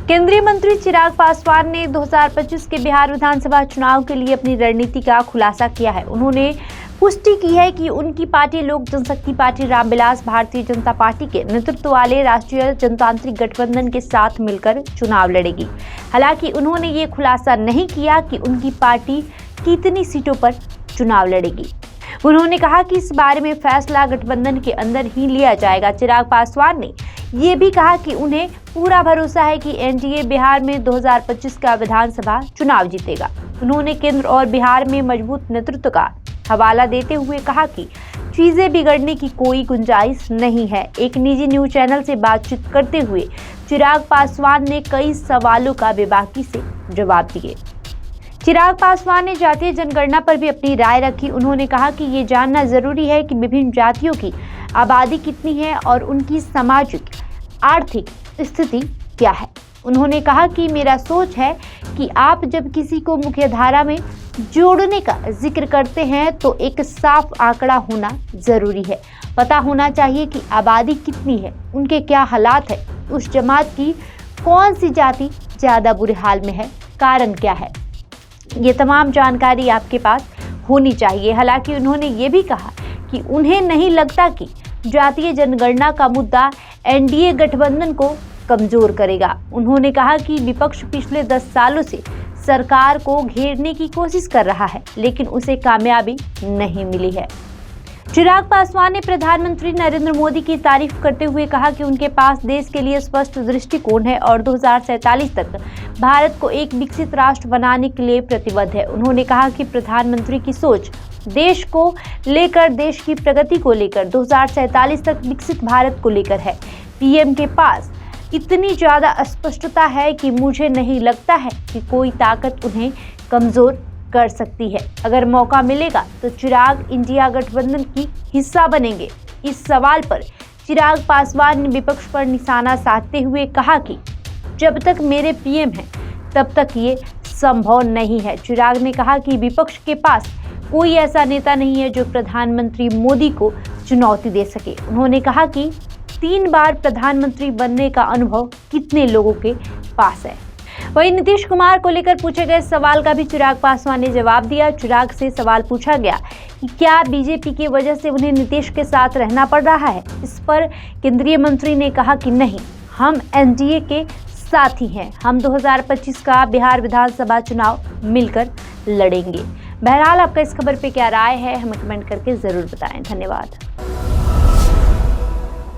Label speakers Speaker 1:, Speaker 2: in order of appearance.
Speaker 1: केंद्रीय मंत्री चिराग पासवान ने 2025 के बिहार विधानसभा चुनाव के लिए अपनी रणनीति का खुलासा किया है। उन्होंने पुष्टि की है कि उनकी पार्टी लोक जनशक्ति पार्टी रामविलास भारतीय जनता पार्टी के नेतृत्व वाले राष्ट्रीय जनतांत्रिक गठबंधन के साथ मिलकर चुनाव लड़ेगी। हालांकि उन्होंने ये खुलासा नहीं किया कि उनकी पार्टी कितनी सीटों पर चुनाव लड़ेगी। उन्होंने कहा कि इस बारे में फैसला गठबंधन के अंदर ही लिया जाएगा। चिराग पासवान ने ये भी कहा कि उन्हें पूरा भरोसा है कि एनडीए बिहार में 2025 का विधानसभा चुनाव जीतेगा। उन्होंने केंद्र और बिहार में मजबूत नेतृत्व का हवाला देते हुए कहा कि चीजें बिगड़ने की कोई गुंजाइश नहीं है। एक निजी न्यूज चैनल से बातचीत करते हुए चिराग पासवान ने कई सवालों का बेबाकी से जवाब दिए। चिराग पासवान ने जातीय जनगणना पर भी अपनी राय रखी। उन्होंने कहा कि ये जानना जरूरी है कि विभिन्न जातियों की आबादी कितनी है और उनकी सामाजिक आर्थिक स्थिति क्या है। उन्होंने कहा कि मेरा सोच है कि आप जब किसी को मुख्यधारा में जोड़ने का जिक्र करते हैं तो एक साफ आंकड़ा होना जरूरी है। पता होना चाहिए कि आबादी कितनी है, उनके क्या हालात है, उस जमात की कौन सी जाति ज़्यादा बुरे हाल में है, कारण क्या है। ये तमाम जानकारी आपके पास होनी चाहिए। हालांकि उन्होंने ये भी कहा कि उन्हें नहीं लगता कि जातीय जनगणना का मुद्दा एनडीए गठबंधन को कमजोर करेगा। उन्होंने कहा कि विपक्ष पिछले 10 सालों से सरकार को घेरने की कोशिश कर रहा है, लेकिन उसे कामयाबी नहीं मिली है। चिराग पासवान ने प्रधानमंत्री नरेंद्र मोदी की तारीफ करते हुए कहा कि उनके पास देश के लिए स्पष्ट दृष्टिकोण है और 2047 तक भारत को एक विकसित राष्ट्र बनाने के लिए प्रतिबद्ध है। उन्होंने कहा कि प्रधानमंत्री की सोच देश को लेकर, देश की प्रगति को लेकर 2047 तक विकसित भारत को लेकर है। पीएम के पास इतनी ज़्यादा स्पष्टता है कि मुझे नहीं लगता है कि कोई ताकत उन्हें कमज़ोर कर सकती है। अगर मौका मिलेगा तो चिराग इंडिया गठबंधन की हिस्सा बनेंगे। इस सवाल पर चिराग पासवान ने विपक्ष पर निशाना साधते हुए कहा कि जब तक मेरे पीएम हैं तब तक ये संभव नहीं है। चिराग ने कहा कि विपक्ष के पास कोई ऐसा नेता नहीं है जो प्रधानमंत्री मोदी को चुनौती दे सके। उन्होंने कहा कि 3 बार प्रधानमंत्री बनने का अनुभव कितने लोगों के पास है। वहीं नीतीश कुमार को लेकर पूछे गए सवाल का भी चिराग पासवान ने जवाब दिया। चिराग से सवाल पूछा गया कि क्या बीजेपी की वजह से उन्हें नीतीश के साथ रहना पड़ रहा है। इस पर केंद्रीय मंत्री ने कहा कि नहीं, हम एनडीए के साथ ही हैं। हम 2025 का बिहार विधानसभा चुनाव मिलकर लड़ेंगे। बहरहाल आपका इस खबर पे क्या राय है, हमें कमेंट करके जरूर बताएं। धन्यवाद।